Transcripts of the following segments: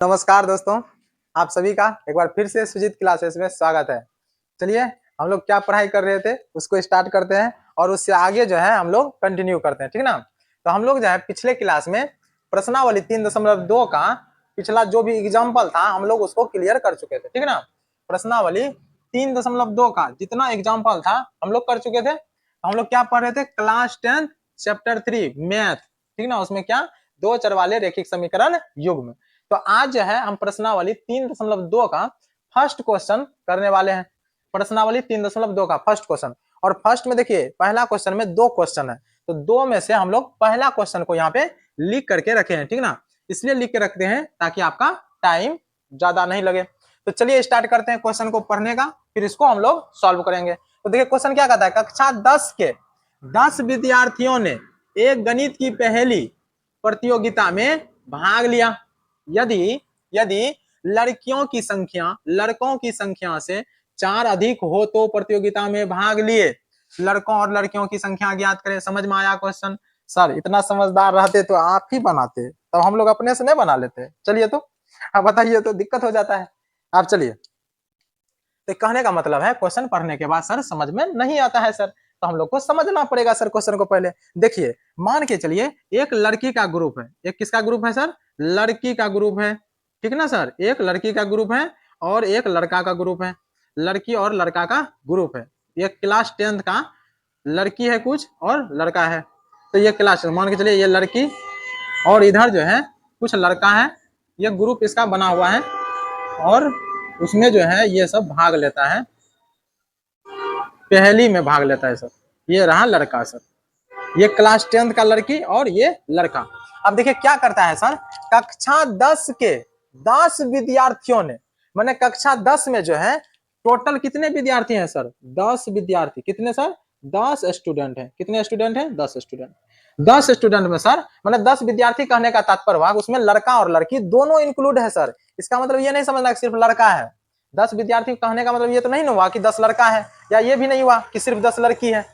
नमस्कार दोस्तों, आप सभी का एक बार फिर से सुजीत क्लासेस में स्वागत है। चलिए हम लोग क्या पढ़ाई कर रहे थे उसको स्टार्ट करते हैं और उससे आगे जो है हम लोग कंटिन्यू करते हैं, ठीक ना। तो हम लोग जो है पिछले क्लास में प्रश्नावली 3.2 का पिछला जो भी एग्जाम्पल था हम लोग उसको क्लियर कर चुके थे, ठीक ना। प्रश्नावली 3.2 का जितना एग्जाम्पल था हम लोग कर चुके थे। हम लोग क्या पढ़ रहे थे, क्लास 10 चैप्टर 3 मैथ, ठीक ना। उसमें क्या, दो चर वाले रैखिक समीकरण युग्म। तो आज जो है हम प्रश्नावली 3.2 का फर्स्ट क्वेश्चन करने वाले हैं। प्रश्नावली 3.2 का फर्स्ट क्वेश्चन, और फर्स्ट में देखिए पहला क्वेश्चन में दो क्वेश्चन है, तो दो में से हम लोग पहला क्वेश्चन को यहाँ पे लिख करके रखे हैं, ठीक ना। इसलिए लिख के रखते हैं ताकि आपका टाइम ज्यादा नहीं लगे। तो चलिए स्टार्ट करते हैं क्वेश्चन को पढ़ने का, फिर इसको हम लोग सॉल्व करेंगे। तो देखिए क्वेश्चन क्या कहता है, कक्षा 10 के 10 विद्यार्थियों ने एक गणित की पहेली प्रतियोगिता में भाग लिया। यदि यदि लड़कियों की संख्या लड़कों की संख्या से 4 अधिक हो तो प्रतियोगिता में भाग लिए लड़कों और लड़कियों की संख्या ज्ञात करें। समझ में आया क्वेश्चन? सर इतना समझदार रहते तो आप ही बनाते, तो हम लोग अपने से नहीं बना लेते। चलिए तो आप बताइए, तो दिक्कत हो जाता है। आप चलिए, तो कहने का मतलब है क्वेश्चन पढ़ने के बाद सर समझ में नहीं आता है सर, तो हम लोग को समझना पड़ेगा सर क्वेश्चन को पहले। देखिए मान के चलिए एक लड़की का ग्रुप है, एक किसका ग्रुप है सर, लड़की का ग्रुप है, ठीक ना सर। एक लड़की का ग्रुप है और एक लड़का का ग्रुप है, लड़की और लड़का का ग्रुप है। ये क्लास 10 का लड़की है कुछ और लड़का है। तो ये क्लास मान के चलिए ये लड़की और इधर जो है कुछ लड़का है, ये ग्रुप इसका बना हुआ है और उसमें जो है ये सब भाग लेता है, पहली में भाग लेता है सर। ये रहा लड़का सर, ये क्लास 10 का लड़की और ये लड़का। अब देखिए क्या करता है सर, कक्षा 10 के 10 विद्यार्थियों ने, मैंने कक्षा 10 में जो है टोटल कितने विद्यार्थी हैं सर, 10 विद्यार्थी। कितने सर, 10 स्टूडेंट हैं। कितने स्टूडेंट हैं, 10 स्टूडेंट। 10 स्टूडेंट में सर मैंने 10 विद्यार्थी कहने का तात्पर्य हुआ उसमें लड़का और लड़की दोनों इंक्लूड है सर। इसका मतलब ये नहीं समझना कि सिर्फ लड़का है। 10 विद्यार्थी कहने का मतलब ये तो नहीं हुआ कि 10 लड़का है, या ये भी नहीं हुआ कि सिर्फ 10 लड़की है।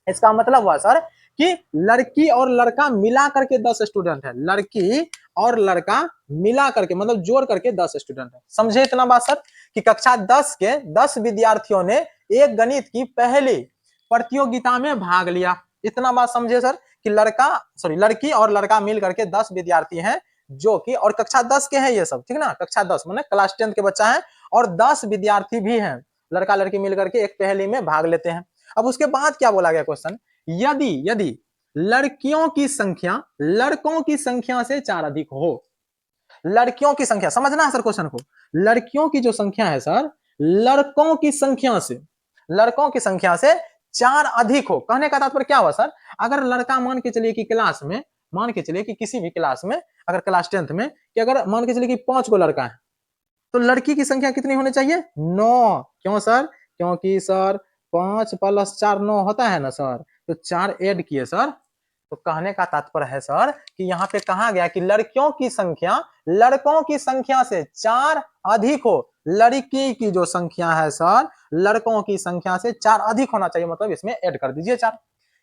इसका मतलब हुआ सर कि लड़की और लड़का मिला करके 10 स्टूडेंट है, लड़की और लड़का मिला करके मतलब जोड़ करके 10 स्टूडेंट है। समझे इतना बात सर, कि कक्षा 10 के 10 विद्यार्थियों ने एक गणित की पहली प्रतियोगिता में भाग लिया। इतना बात समझे सर, कि लड़की और लड़का मिल करके 10 विद्यार्थी हैं जो कि, और कक्षा 10 के हैं ये सब, ठीक ना। कक्षा 10 माने क्लास 10 के बच्चा है और 10 विद्यार्थी भी हैं, लड़का लड़की मिलकर के एक पहेली में भाग लेते हैं। अब उसके बाद क्या बोला गया क्वेश्चन, यदि यदि लड़कियों की संख्या लड़कों की संख्या से 4 अधिक हो। लड़कियों की संख्या समझना है सर क्वेश्चन को, लड़कियों की जो संख्या है सर लड़कों की संख्या से 4 अधिक हो। कहने का तात्पर्य क्या हुआ सर, अगर लड़का मान के चलिए कि क्लास में, मान के चलिए कि किसी भी क्लास में, अगर क्लास 10th में, कि अगर मान के चलिए कि 5 गो लड़का है, तो लड़की की संख्या कितनी होनी चाहिए, 9। क्यों सर, क्योंकि सर 5 + 4 9 होता है ना सर, तो 4 ऐड किए सर। तो कहने का तात्पर्य है सर कि यहाँ पे कहा गया कि लड़कियों की संख्या लड़कों की संख्या से 4 अधिक हो। लड़की की जो संख्या है सर लड़कों की संख्या से 4 अधिक होना चाहिए, मतलब इसमें ऐड कर दीजिए 4।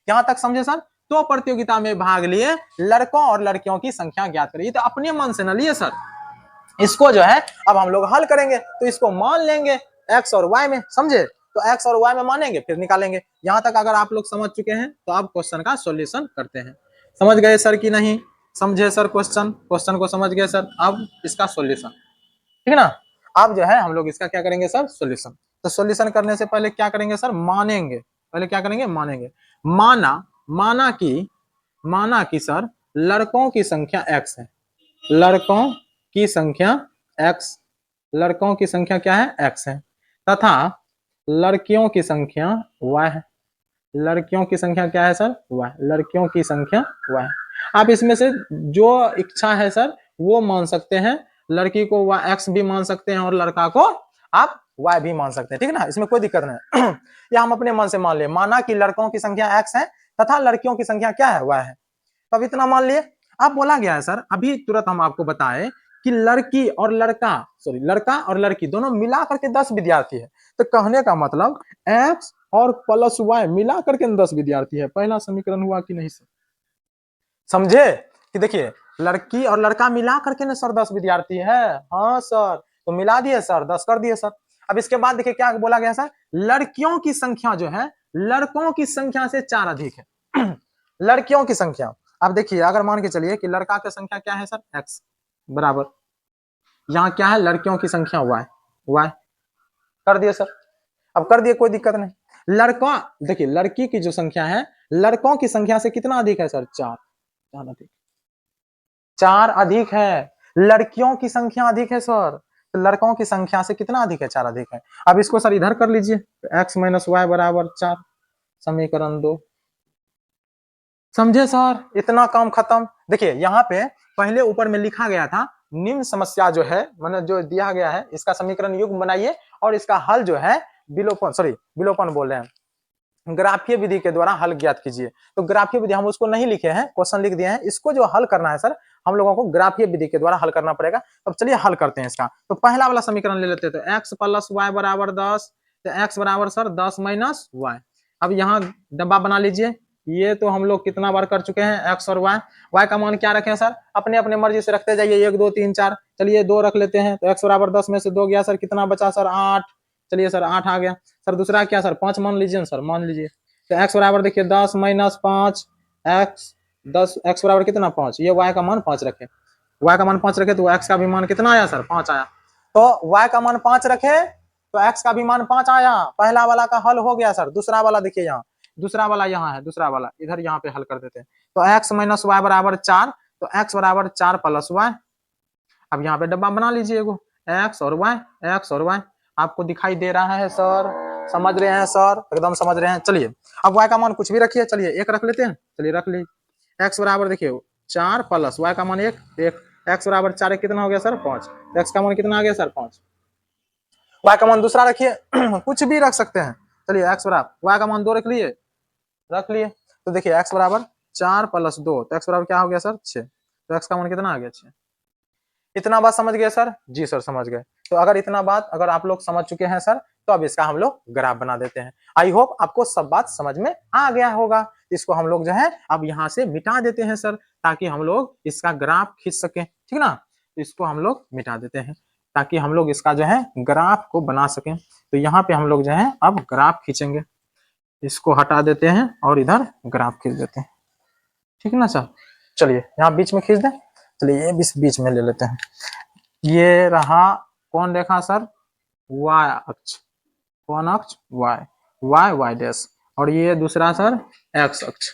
यहां तक समझे सर। तो प्रतियोगिता में भाग लिए लड़कों और लड़कियों की संख्या ज्ञात करिए। तो अपने मन से ना लिए सर, इसको जो है अब हम लोग हल करेंगे, तो इसको मान लेंगे एक्स और वाई में, समझे। तो एक्स और वाई में मानेंगे फिर निकालेंगे। यहां तक अगर आप लोग समझ चुके हैं तो आप क्वेश्चन का सॉल्यूशन करते हैं। समझ गए सर कि नहीं समझे सर, क्वेश्चन को समझ गए सर। अब इसका सॉल्यूशन, ठीक है ना। अब जो है हम लोग इसका क्या करेंगे सर, सॉल्यूशन। तो सॉल्यूशन करने से पहले क्या करेंगे सर, मानेंगे। पहले क्या करेंगे, मानेंगे। माना माना कि सर लड़कों की संख्या एक्स है, लड़कों की संख्या x, लड़कों की संख्या क्या है, x है, तथा लड़कियों की संख्या y है। लड़कियों की संख्या क्या है सर, y। लड़कियों की संख्या y। आप इसमें से जो इच्छा है सर वो मान सकते हैं, लड़की को x भी मान सकते हैं और लड़का को आप y भी मान सकते हैं, ठीक है ना। इसमें कोई दिक्कत नहीं। या हम अपने मन से मान ले, माना कि लड़कों की संख्या x है तथा लड़कियों की संख्या क्या है, y है। तब इतना मान लिए। अब बोला गया है सर, अभी तुरंत हम आपको बताएं कि लड़का और लड़की दोनों मिला करके 10 विद्यार्थी है। तो कहने का मतलब x और प्लस y मिला करके 10 विद्यार्थी है। पहला समीकरण हुआ कि नहीं सर, समझे। कि देखिए लड़की और लड़का मिला करके ना सर 10 विद्यार्थी है। हाँ सर, तो मिला दिए सर, 10 कर दिए सर। अब इसके बाद देखिए क्या बोला गया सर, लड़कियों की संख्या जो है लड़कों की संख्या से 4 अधिक है। लड़कियों की संख्या, अब देखिए अगर मान के चलिए कि लड़का की संख्या क्या है सर, x बराबर, यहाँ क्या है लड़कियों की संख्या y कर दिए सर। अब कर दिए, कोई दिक्कत नहीं। लड़का, देखिए लड़की की जो संख्या है लड़कों की संख्या से कितना अधिक है सर, 4 अधिक, 4 अधिक है। लड़कियों की संख्या अधिक है सर, तो लड़कों की संख्या से कितना अधिक है, 4 अधिक है। अब इसको सर इधर कर लीजिए, x माइनस वाई बराबर 4, समीकरण 2। समझे सर, इतना काम खत्म। देखिए यहाँ पे पहले ऊपर में लिखा गया था निम्न समस्या जो है, मतलब जो दिया गया है इसका समीकरण युग्म बनाइए और इसका हल जो है विलोपन बोल रहे हैं, ग्राफीय विधि के द्वारा हल ज्ञात कीजिए। तो ग्राफीय विधि हम उसको नहीं लिखे हैं, क्वेश्चन लिख दिए हैं। इसको जो हल करना है सर हम लोगों को ग्राफीय विधि के द्वारा हल करना पड़ेगा। तो चलिए हल करते हैं इसका। तो पहला वाला समीकरण ले लेते हैं, तो x प्लस वाई बराबर 10, तो x बराबर सर 10 माइनस वाई। अब यहाँ डब्बा बना लीजिए, ये तो हम लोग कितना बार कर चुके हैं, x और y का मान क्या रखें सर, अपने अपने मर्जी से रखते जाइए, 1 2 3 4, चलिए 2 रख लेते हैं। तो x बराबर 10 में से 2 गया सर, कितना बचा सर, 8। चलिए सर 8 आ गया सर। दूसरा क्या सर, 5 मान लीजिए सर, मान लीजिए। तो x बराबर देखिए 10 माइनस 5, x बराबर कितना, 5। ये y का मान 5 रखे, y का मान 5 रखे तो x का भी मान कितना आया सर, 5 आया। तो y का मान 5 रखे तो x का भी मान 5 आया। पहला वाला का हल हो गया सर। दूसरा वाला देखिए, यहाँ दूसरा वाला यहाँ है, दूसरा वाला इधर यहाँ पे हल कर देते हैं। तो x माइनस वाई बराबर 4, तो x बराबर 4 प्लस वाई। अब यहाँ पे डब्बा बना लीजिए एगो, x और y आपको दिखाई दे रहा है सर, समझ रहे हैं सर, एकदम समझ रहे हैं। चलिए अब y का मान कुछ भी रखिए, चलिए 1 रख लेते हैं, चलिए रख लीजिए। x बराबर देखिए 4 प्लस y का मान 1, x बराबर 4 कितना हो गया सर, 5। x का मान कितना आ गया सर, 5। y का मान दूसरा रखिए, कुछ भी रख सकते हैं। चलिए x बराबर y का मान 2 रख लिए, तो देखिए x बराबर 4 प्लस 2, तो x बराबर क्या हो गया सर, 6। तो x का मान कितना आ गया, 6। इतना बात समझ गए सर? जी सर समझ गए। तो अगर इतना बात अगर आप लोग समझ चुके हैं सर, तो अब इसका हम लोग ग्राफ बना देते हैं। आई होप आपको सब बात समझ में आ गया होगा। इसको हम लोग जो है अब यहाँ से मिटा देते हैं सर, ताकि हम लोग इसका ग्राफ खींच सके, ठीक ना। तो इसको हम लोग मिटा देते हैं ताकि हम लोग इसका जो है ग्राफ को बना सकें। तो यहाँ पे हम लोग जो है अब ग्राफ खींचेंगे, इसको हटा देते हैं और इधर ग्राफ खींच देते हैं, ठीक ना सर। चलिए यहाँ बीच में खींच दें, चलिए ये बीच में ले लेते हैं। ये रहा कौन रेखा सर, y अक्ष, कौन अक्ष, y डैश, और ये दूसरा सर x अक्ष,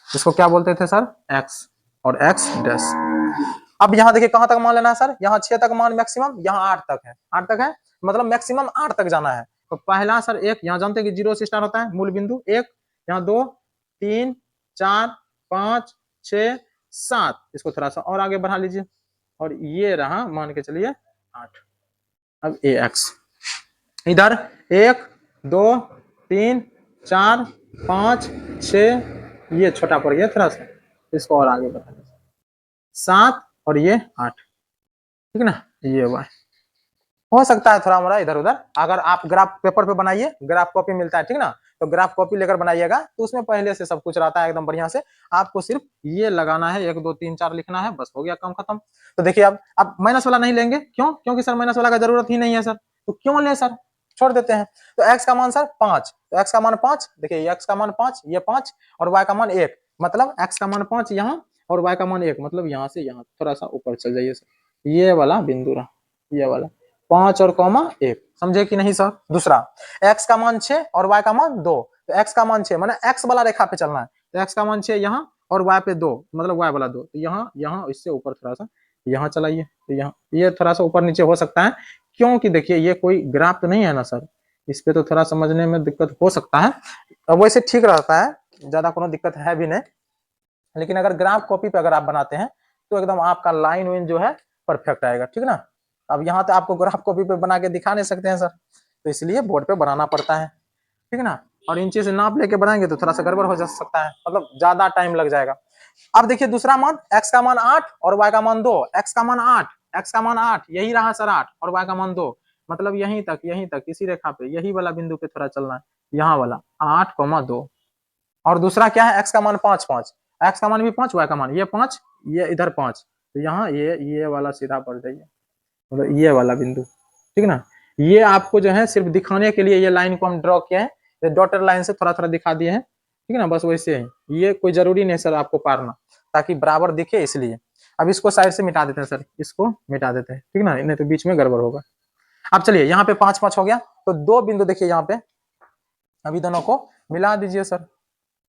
इसको क्या बोलते थे सर, x और x डैश। अब यहाँ देखिए कहां तक मान लेना है सर, यहाँ 6 तक मान मैक्सिमम, यहाँ 8 तक है, 8 तक है मतलब मैक्सिमम 8 तक जाना है। तो पहला सर 1, यहाँ जानते हैं कि 0 से स्टार्ट होता है, मूल बिंदु 1, यहाँ 2 3 4 5 6 7, इसको थोड़ा सा और आगे बढ़ा लीजिए, और ये रहा मान के चलिए 8। अब ax इधर 1 2 3 4 5 6, ये छोटा पड़ गया थोड़ा सा, इसको और आगे बढ़ा लीजिए, 7 और ये 8, ठीक ना। ये y हो सकता है थोड़ा मोड़ा इधर उधर, अगर आप ग्राफ पेपर पे बनाइए, ग्राफ कॉपी मिलता है, ठीक ना, तो ग्राफ कॉपी लेकर बनाइएगा, तो उसमें पहले से सब कुछ रहता है एकदम बढ़िया से। आपको सिर्फ ये लगाना है, 1 2 3 4 लिखना है, बस हो गया काम खत्म। तो देखिए अब माइनस वाला नहीं लेंगे, क्यों, क्योंकि सर माइनस वाला का जरूरत ही नहीं है सर, तो क्यों ले सर, छोड़ देते हैं। तो x का मान सर 5, तो x का मान 5, देखिए x का मान 5, ये 5, और y का मान 1, मतलब x का मान 5 यहाँ और y का मान 1, मतलब यहाँ से यहाँ थोड़ा सा ऊपर चल जाइए सर, ये वाला बिंदु रहा, ये वाला 5 और कॉमा 1, समझे कि नहीं सर। दूसरा x का मान 6 और y का मान 2, तो x का मान 6 माने x वाला रेखा पे चलना है, तो x का मान 6 यहाँ और y पे 2, मतलब y वाला 2, तो यहाँ यहाँ इससे ऊपर थोड़ा सा यहाँ चलाइए, तो यहाँ ये थोड़ा सा ऊपर नीचे हो सकता है, क्योंकि देखिए ये कोई ग्राफ तो नहीं है ना सर, इस पे तो थोड़ा समझने में दिक्कत हो सकता है। अब वैसे ठीक रहता है, ज्यादा कोनो दिक्कत है भी नहीं, लेकिन अगर ग्राफ कॉपी पे अगर आप बनाते हैं तो एकदम आपका लाइन वाइन जो है परफेक्ट आएगा, ठीक ना। अब यहाँ तो आपको ग्राफ कॉपी पे बना के दिखा नहीं सकते हैं सर, तो इसलिए बोर्ड पे बनाना पड़ता है, ठीक ना। और इंची से नाप लेके बनाएंगे तो थोड़ा सा गड़बड़ हो जा सकता है, मतलब ज्यादा टाइम लग जाएगा। अब देखिए दूसरा मान, x का मान 8 और y का मान 2, x का मान 8, x का मान 8, यही रहा सर 8, और y का मान 2, मतलब यहीं तक इसी रेखा पे यही वाला बिंदु पे थोड़ा चलना है, यहाँ वाला 8,2। और दूसरा क्या है, x का मान 5 5, x का मान भी 5, y का मान ये 5, ये इधर 5, तो यहाँ ये वाला सीधा पड़ जाइए, मतलब ये वाला बिंदु, ठीक ना। ये आपको जो है सिर्फ दिखाने के लिए ये लाइन को हम ड्रॉ किए हैं, ये डॉटेड लाइन से थोड़ा थोड़ा दिखा दिए हैं, ठीक है ना, बस वैसे ही। ये कोई जरूरी नहीं सर आपको पारना, ताकि बराबर दिखे इसलिए। अब इसको साइड से मिटा देते हैं सर, इसको मिटा देते हैं, ठीक ना, नहीं तो बीच में गड़बड़ होगा। अब चलिए यहाँ पे 5 5 हो गया, तो 2 बिंदु देखिए यहाँ पे, अभी दोनों को मिला दीजिए सर,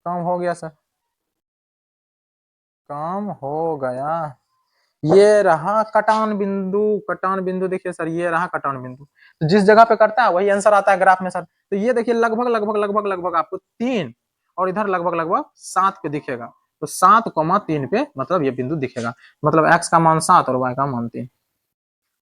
काम हो गया सर, काम हो गया। ये रहा कटान बिंदु, कटान बिंदु देखिए सर, ये रहा कटान बिंदु। तो जिस जगह पे करता है वही आंसर आता है ग्राफ में सर। तो ये देखिए लगभग लगभग लगभग लगभग आपको 3 और इधर लगभग लगभग 7 पे दिखेगा। तो 7,3 पे मतलब ये बिंदु दिखेगा, मतलब x का मान 7 और y का मान 3,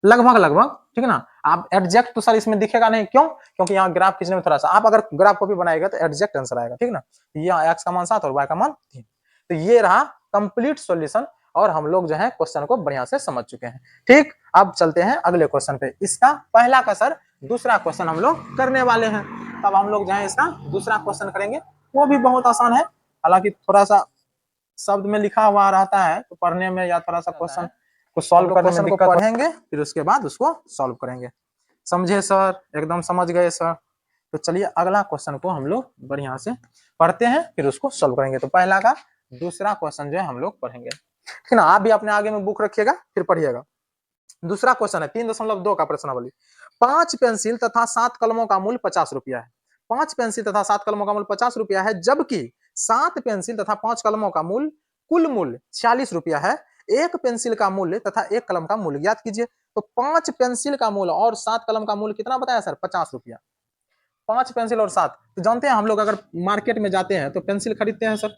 लगभग लगभग, ठीक है ना। आप एडजेक्ट तो सर इसमें दिखेगा नहीं, क्यों? क्योंकि यहाँ ग्राफ खींचने में थोड़ा सा, आप अगर ग्राफ कॉपी बनाएगा तो एडजेक्ट आंसर आएगा, ठीक ना। यहाँ x का मान 7 और y का मान 3। तो ये रहा कंप्लीट सॉल्यूशन, और हम लोग जो है क्वेश्चन को बढ़िया से समझ चुके हैं। ठीक, अब चलते हैं अगले क्वेश्चन पे। इसका पहला का सर दूसरा क्वेश्चन हम लोग करने वाले हैं। तब हम लोग जो है इसका दूसरा क्वेश्चन करेंगे, वो भी बहुत आसान है, हालांकि थोड़ा सा शब्द में लिखा हुआ रहता है तो पढ़ने में या थोड़ा सा क्वेश्चन को सॉल्व करने में दिक्कत पढ़ेंगे, फिर उसके बाद उसको सॉल्व करेंगे। समझे सर? एकदम समझ गए सर? तो चलिए अगला क्वेश्चन को हम लोग बढ़िया से पढ़ते हैं, फिर उसको सॉल्व करेंगे। तो पहला का दूसरा क्वेश्चन जो है हम लोग पढ़ेंगे, ठीक ना। आप भी अपने आगे में बुक रखिएगा, फिर पढ़िएगा। दूसरा क्वेश्चन है 3.2 का प्रश्नावली। 5 पेंसिल तथा 7 कलमों का मूल्य 50 रुपया है। 5 पेंसिल तथा 7 कलमों का मूल्य 50 रुपया है, जबकि 7 पेंसिल तथा 5 कलमों का मूल्य कुल मूल्य 46 रुपया है। एक पेंसिल का मूल्य तथा एक कलम का मूल्य ज्ञात कीजिए। तो 5 पेंसिल का मूल्य और 7 कलम का मूल्य कितना बताया सर? 50 रुपया। 5 पेंसिल और 7, तो जानते हैं हम लोग अगर मार्केट में जाते हैं तो पेंसिल खरीदते हैं सर,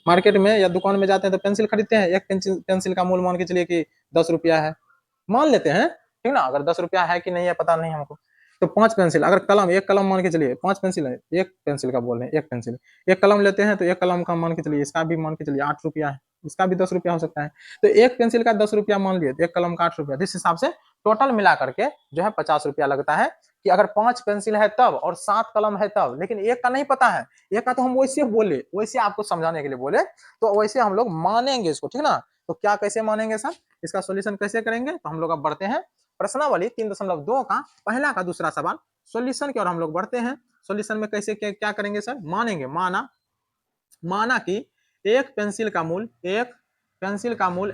मार्केट में या दुकान में जाते हैं तो पेंसिल खरीदते हैं। एक पेंसिल का मूल्य मान के चलिए कि 10 रुपया है, मान लेते हैं, ठीक ना। अगर 10 रुपया है कि नहीं है पता नहीं हमको। तो 5 पेंसिल, अगर कलम, एक कलम मान के चलिए, 5 पेंसिल है, एक पेंसिल का बोल रहे हैं, एक पेंसिल, एक कलम लेते हैं तो एक कलम का मान के चलिए, इसका भी मान के चलिए 8 रुपया है, इसका भी 10 रुपया हो सकता है। तो एक पेंसिल का 10 रुपया मान लिए, एक कलम का 8 रुपया, जिस हिसाब से टोटल मिला करके जो है 50 रुपया लगता है। कि अगर 5 पेंसिल है तब और 7 कलम है तब, लेकिन एक का नहीं पता है, एक का तो हम वैसे बोले, वैसे आपको समझाने के लिए बोले, तो वैसे हम लोग मानेंगे इसको, ठीक ना। तो क्या कैसे मानेंगे सर, इसका सोल्यूशन कैसे करेंगे? तो हम लोग अब बढ़ते हैं प्रश्नावली 3.2 का पहला का दूसरा सवाल सॉल्यूशन की ओर हम लोग बढ़ते हैं। सॉल्यूशन में कैसे क्या करेंगे सर? मानेंगे, माना कि एक पेंसिल का मूल्य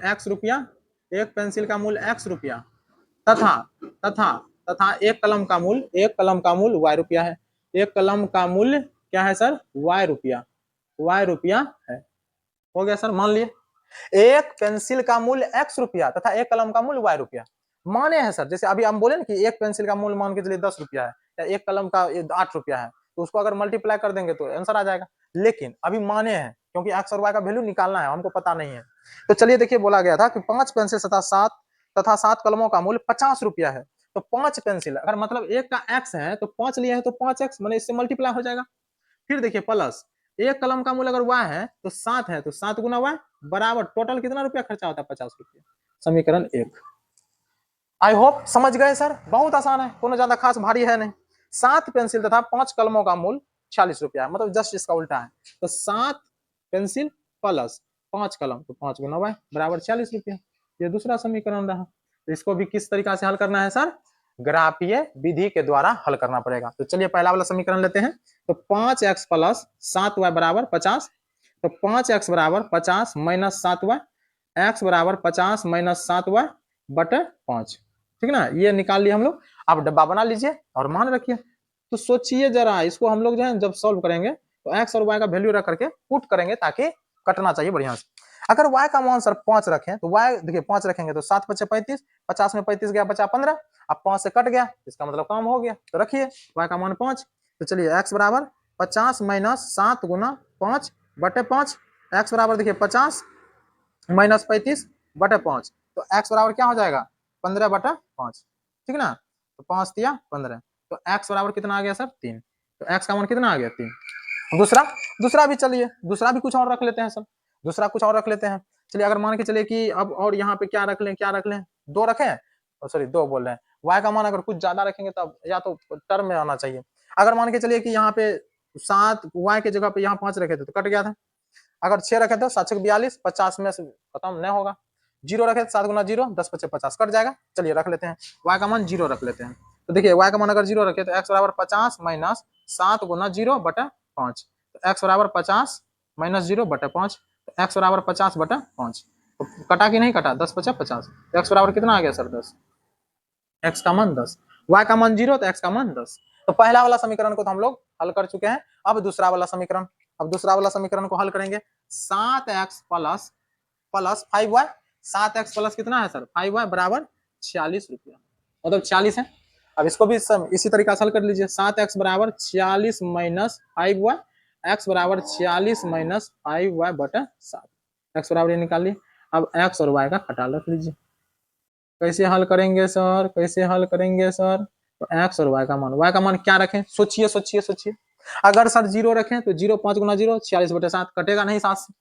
x रुपया, एक पेंसिल का मूल्य x रुपया, तथा तथा तथा एक कलम का मूल्य y रुपया है। एक कलम का मूल्य क्या है सर? y रुपया है। हो गया सर, मान लिए। एक पेंसिल का मूल्य x रुपया तथा एक कलम का मूल्य y रुपया माने हैं सर। जैसे अभी हम बोले ना कि एक पेंसिल का मूल्य मान के चलिए 10 रुपया है, या एक कलम का 8 रुपया है, तो उसको अगर मल्टीप्लाई कर देंगे तो आंसर आ जाएगा। लेकिन अभी माने हैं क्योंकि x और y का वैल्यू निकालना है, हमको पता नहीं है। तो चलिए देखिए, बोला गया था कि 5 पेंसिल तथा 7 कलमों का मूल्य 50 रुपया है। तो 5 पेंसिल, अगर मतलब एक का x है तो 5 लिया है तो 5x मैंने इससे मल्टीप्लाई हो जाएगा। फिर देखिए प्लस एक कलम का मूल्य अगर y है तो 7 है, तो 7 गुना y बराबर टोटल कितना रुपया खर्चा होता है? 50 रुपया। समीकरण 1। आई होप समझ गए सर, बहुत आसान है, कोनो ज्यादा खास भारी है नहीं। 7 पेंसिल तथा 5 कलमों का मूल्य 46 रुपया, मतलब जस्ट इसका उल्टा है। तो 7 पेंसिल प्लस 5 कलम, तो 5 गुना y बराबर 46 रुपया। ये दूसरा समीकरण रहा। तो इसको भी किस तरीका से हल करना है सर? ग्राफीय विधि के द्वारा हल करना पड़ेगा। तो चलिए पहला वाला समीकरण लेते हैं। तो 5x प्लस 7y बराबर 50। तो 5x बराबर 50 माइनस 7y, x बराबर 50 माइनस 7y बटे 5, ठीक ना। ये निकाल लिया हम लोग। आप डब्बा बना लीजिए और मान रखिए। तो सोचिए जरा, इसको हम लोग जो है जब सॉल्व करेंगे तो x और y का वैल्यू रख करके पुट करेंगे, ताकि कटना चाहिए बढ़िया से। अगर y का मान सर 5 रखें तो y देखिए 5 रखेंगे तो 7 बचे 35, 50 में 35 गया बचा 15, अब 5 से कट गया, इसका मतलब काम हो गया। तो रखिए y का मान 5। तो चलिए x बराबर 50 माइनस 7 गुना 5 बटे 5, x बराबर देखिए 50 माइनस 35 बटे 5, तो x बराबर क्या हो जाएगा? 15 बटा 5, ठीक ना। तो 5 दिया 15, तो x बराबर कितना आ गया सर? 3। तो x का मान कितना आ गया? 3। दूसरा भी, चलिए दूसरा भी कुछ और रख लेते हैं सर, दूसरा कुछ और रख लेते हैं। चलिए अगर मान के चलिए कि अब और यहाँ पे क्या रख लें, 2 रखें, सॉरी 2 बोल रहे हैं। y का मान अगर कुछ ज्यादा रखेंगे तब या तो टर्म में आना चाहिए। अगर मान के चलिए कि यहाँ पे 7 y के जगह पे यहाँ 5 रखे थे तो कट गया था। अगर 6 रखे तो 7 42, 50 में से खत्म नहीं होगा। जीरो रखे 7 गुना जीरो 10 पचे 50 कट जाएगा। चलिए रख लेते हैं y का मान जीरो रख लेते हैं। तो देखिए y का मान अगर जीरो रखे तो x बराबर 50 माइनस 7 गुना जीरो बटा 5, तो x बराबर 50 माइनस जीरो बटा 5, तो x बराबर 50 बटा 5। तो कटा कि नहीं कटा, 10 पचा 50, तो x बराबर कितना आ गया सर 10, x का मान 10, y का मान जीरो तो x का मान 10। तो पहला वाला समीकरण को तो हम लोग हल कर चुके हैं। अब दूसरा वाला समीकरण, अब दूसरा वाला समीकरण को हल करेंगे। 7x plus plus 5y, 7x plus कितना है सर 5y बराबर 46 रुपया, मतलब 40 है। अब इसको भी इसी तरीका से हल कर लीजिए। 7x बराबर 46 माइनस 5y, x बराबर 46 माइनस 5y बटा 7, x बराबर ये निकाल लिए। अब x और y का घटा रख लीजिए। कैसे हल करेंगे सर, कैसे हल करेंगे सर, तो x और y का मान क्या रखें, सोचिए सोचिए सोचिए। अगर सर जीरो रखें तो जीरो 5 गुना जीरो 46 बटे 7, कटेगा नहीं 7 से,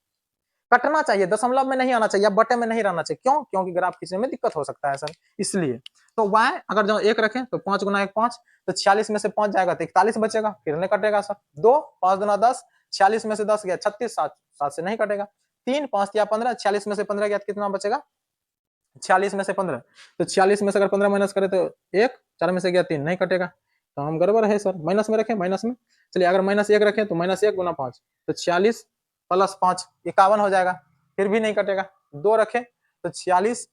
कटना चाहिए, दशमलव में नहीं आना चाहिए, बटे में नहीं रहना चाहिए। क्यों, क्योंकि ग्राफ खींचने में दिक्कत हो सकता है सर, इसलिए। तो y अगर जो एक रखें तो 5 गुना 1 5, तो 46 में से 5 जाएगा तो 41 बचेगा, फिर नहीं कटेगा सर। 2 5 गुना 10, 46 में से 10 गया 36, 7 से नहीं कटेगा। 3 5 या 15, 46 में से 15 गया कितना बचेगा 46 में से 15, तो 46 में से अगर 15 माइनस करें तो 1, 4 में से गया 3, नहीं कटेगा, तो हम गड़बड़ है सर, माइनस में रखें, माइनस में। चलिए अगर माइनस 1 रखें तो माइनस 1 गुना 5, तो 46 प्लस 5 51 हो जाएगा, फिर भी नहीं कटेगा। 2 रखें तो 46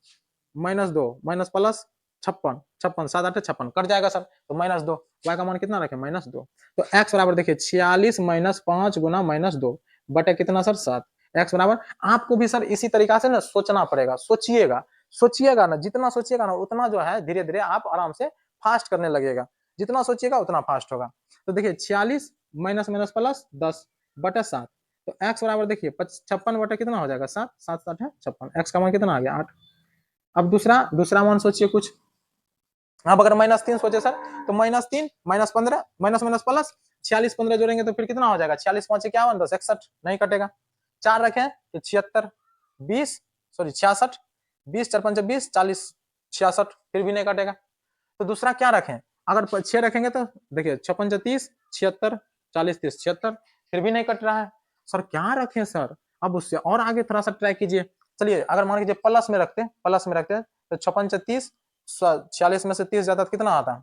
माइनस 2 माइनस प्लस 56, 56 7 8 56 कट जाएगा सर, तो माइनस 2, y का मान कितना रखें माइनस 2। तो x बराबर देखिए 46 माइनस 5 गुना माइनस 2 बटे कितना सर 7, x बराबर, आपको भी सर इसी तरीका से ना सोचना पड़ेगा, सोचिएगा सोचिएगा ना, जितना सोचिएगा ना उतना जो है धीरे धीरे आप आराम से फास्ट करने लगेगा, जितना सोचिएगा उतना फास्ट होगा। तो देखिए 46 माइनस माइनस प्लस 10 बटा 7, तो x बराबर देखिए 56 बटा कितना हो जाएगा 7, 7 7 है 56, x का मान कितना आ गया 8। अब दूसरा मान सोचिए कुछ, अब अगर माइनस 3 सोचे सर तो minus 3 minus 15 minus minus plus 46 15 जोड़ेंगे तो फिर कितना हो जाएगा 46 5 51 10 61, नहीं कटेगा। 4 रखें तो 76 20 सॉरी 66, 20 4 5 20 40 66, फिर भी नहीं कटेगा। तो दूसरा क्या रखें, अगर 6 रखेंगे तो देखिए 56 30 76 40 30 76, फिर भी नहीं कट रहा है सर, क्या रखें सर। अब उससे और आगे थोड़ा सा ट्राई कीजिए। चलिए अगर मान लीजिए प्लस में रखते तो 56 30 46 में से 30 जाता तो कितना आता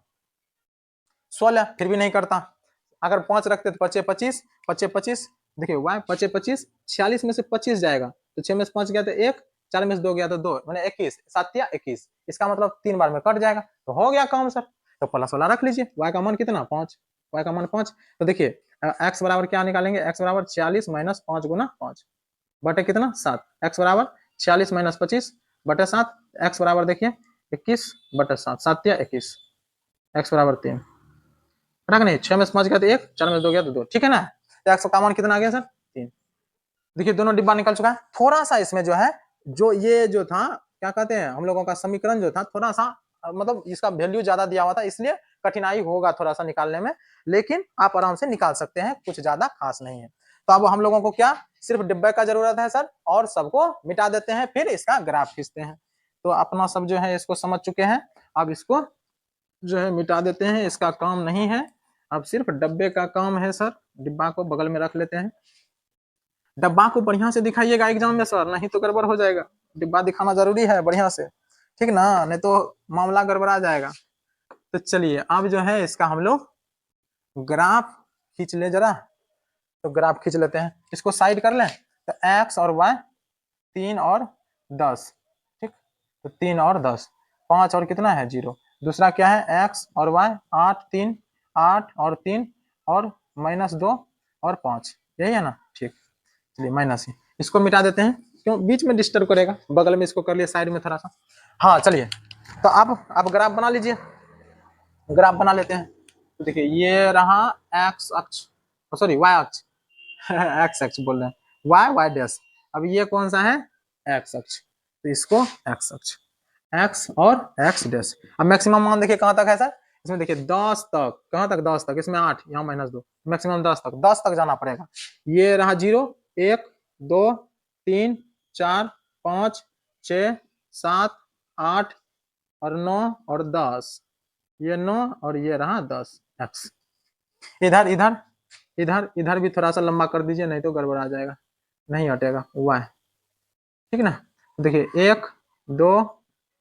16, फिर भी नहीं करता। अगर 5 रखते तो 5 25 5 25, देखिए y 5 25 46 में से 25 जाएगा तो 6 में से 5 गया तो 1, 4 में से 2 गया तो 2, मैंने 21 7 या 21, इसका मतलब 3 बार में कट जाएगा, तो हो गया काम सर। तो प्लस वाला रख लीजिए, y का मान कितना 5, y का मान 5, तो देखिए x बराबर क्या निकालेंगे, x बराबर 46 माइनस 5 गुना 5 बटे कितना 7, x बराबर 46 माइनस 25 बटे 7, x बराबर देखिए 21 बटे 7, 7 या 21, x बराबर 3, रख नहीं 6 में से 5 गया तो 1, 4 में से 2 गया तो 2, ठीक है ना। तो x का मान कितना आ गया सर 3। देखिए दोनों डिब्बा निकल चुका है। थोड़ा सा इसमें जो है जो ये जो था क्या कहते हैं हम लोगों का समीकरण जो था थोड़ा सा मतलब इसका वैल्यू ज्यादा दिया हुआ था, इसलिए कठिनाई होगा थोड़ा सा निकालने में, लेकिन आप आराम से निकाल सकते हैं, कुछ ज्यादा खास नहीं है। तो अब हम लोगों को क्या सिर्फ डिब्बे का जरूरत है सर, और सबको मिटा देते हैं, फिर इसका ग्राफ खींचते हैं। तो अपना सब जो है इसको समझ चुके हैं, अब इसको जो है मिटा देते हैं, इसका काम नहीं है, अब सिर्फ डब्बे का काम है सर। डिब्बा को बगल में रख लेते हैं, डब्बा को बढ़िया से दिखाइएगा एग्जाम में सर, नहीं तो गड़बड़ हो जाएगा, डिब्बा दिखाना जरूरी है बढ़िया से, ठीक ना, नहीं तो मामला गड़बड़ा जाएगा। तो चलिए अब जो है इसका हम लोग ग्राफ खींच ले जरा, तो ग्राफ खींच लेते हैं, इसको साइड कर लें, तो x और y 3 और 10, ठीक, तो 3 और 10, 5 और कितना है 0, दूसरा क्या है x और y 8 3 8 और 3 और माइनस 2 और 5, यही है ना, ठीक। चलिए माइनस ही, इसको मिटा देते हैं, क्यों बीच में डिस्टर्ब करेगा, बगल में इसको कर लिए साइड में थोड़ा सा। हाँ चलिए, तो अब ग्राफ बना लीजिए, ग्राफ बना लेते हैं। तो देखिए ये रहा एक्स अक्ष, सॉरी वाई अक्ष एक्स अक्ष बोल रहे हैं, वाई वाई डैश। अब ये कौन सा है एक्स अक्ष, तो इसको एक्स अक्ष, एक्स और एक्स डैश। अब मैक्सिमम मान देखिए कहाँ तक है सर, इसमें देखिए 10 तक, कहाँ तक 10 तक, इसमें 8 यहाँ माइनस 2, मैक्सिमम 10 तक, 10 तक जाना पड़ेगा। ये रहा 0 1 2 3 4 5 6 7 8 और 9 और 10, ये 9 और ये रहा 10 एक्स। इधर इधर इधर इधर भी थोड़ा सा लंबा कर दीजिए, नहीं तो गड़बड़ आ जाएगा, नहीं हटेगा वाई, ठीक ना। देखिए 1 2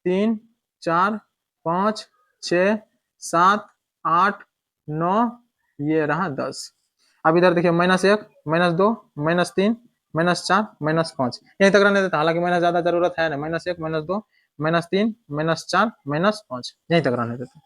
3 4 5 6 7 8 9, ये रहा 10। अब इधर देखिए -1 -2 -3 -4 -5, यहीं तक रहने देता, हालांकि माइनस ज्यादा जरूरत है नहीं। -1 -2 -3 -4 -5, यहीं तक रहने देते,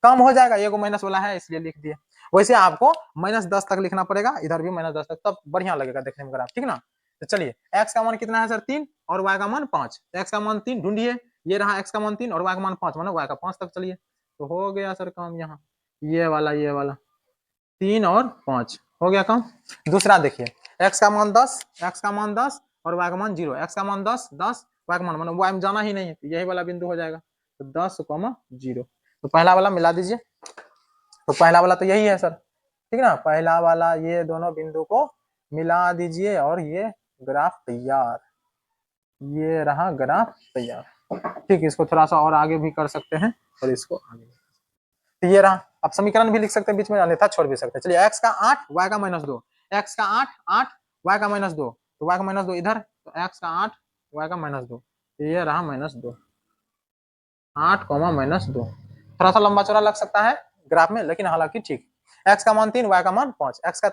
कम हो जाएगा, ये को माइनस वाला है इसलिए लिख दिए। वैसे आपको -10 तक लिखना पड़ेगा, इधर भी -10 तक, तब बढ़िया लगेगा देखने में ग्राफ, ठीक ना। तो चलिए x का मान कितना है सर 3 और y का मान 5, x का मान 3 ढूंढिए, ये रहा x का मान 3 और y का मान 5, मानो y का 5 तक। चलिए तो हो गया सर काम, यहाँ ये वाला 3 और 5 हो गया काम। दूसरा देखिए, x का मान 10, x का मान 10 और y का मान 0, x का मान 10 10, y का मान मानो y में जाना ही नहीं है, तो यही वाला बिंदु हो जाएगा। तो 10, 0, तो पहला वाला मिला दीजिए। तो पहला वाला तो यही है सर, ठीक है ना, पहला वाला ये दोनों बिंदु को मिला दीजिए और ये ग्राफ तैयार, ये रहा ग्राफ तैयार। ठीक, इसको थोड़ा सा और आगे भी कर सकते हैं और इसको आगे, तो ये रहा। अब समीकरण भी लिख सकते हैं बीच में, अन्यथा छोड़ भी सकते हैं। चलिए x का 8 y का -2, x का 8 8 y का -2, तो y का -2 इधर, तो x का 8 y का -2, तो ये रहा -2, 8, -2। थोड़ा सा लंबा चौड़ा लग सकता है ग्राफ में, लेकिन हालांकि ठीक। x का मान 3 y का मान 5, x का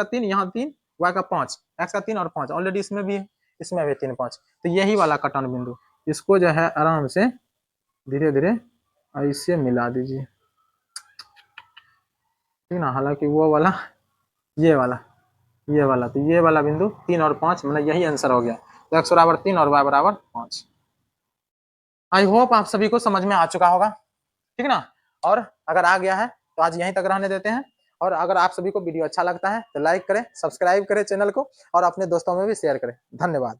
3 यहाँ 3, y का 5, x का 3 और 5 ऑलरेडी इसमें भी है, इसमें भी 3 5, तो यही वाला कटन बिंदु, इसको जो है आराम से धीरे धीरे ऐसे मिला दीजिए, ठीक ना। हालांकि वो वाला ये वाला तो ये वाला बिंदु 3 और 5, मतलब यही आंसर हो गया। तो x बराबर 3 और y बराबर 5। आई होप आप सभी को समझ में आ चुका होगा, ठीक ना। और अगर आ गया है तो आज यहीं तक रहने देते हैं। और अगर आप सभी को वीडियो अच्छा लगता है तो लाइक करें, सब्सक्राइब करें चैनल को और अपने दोस्तों में भी शेयर करें। धन्यवाद।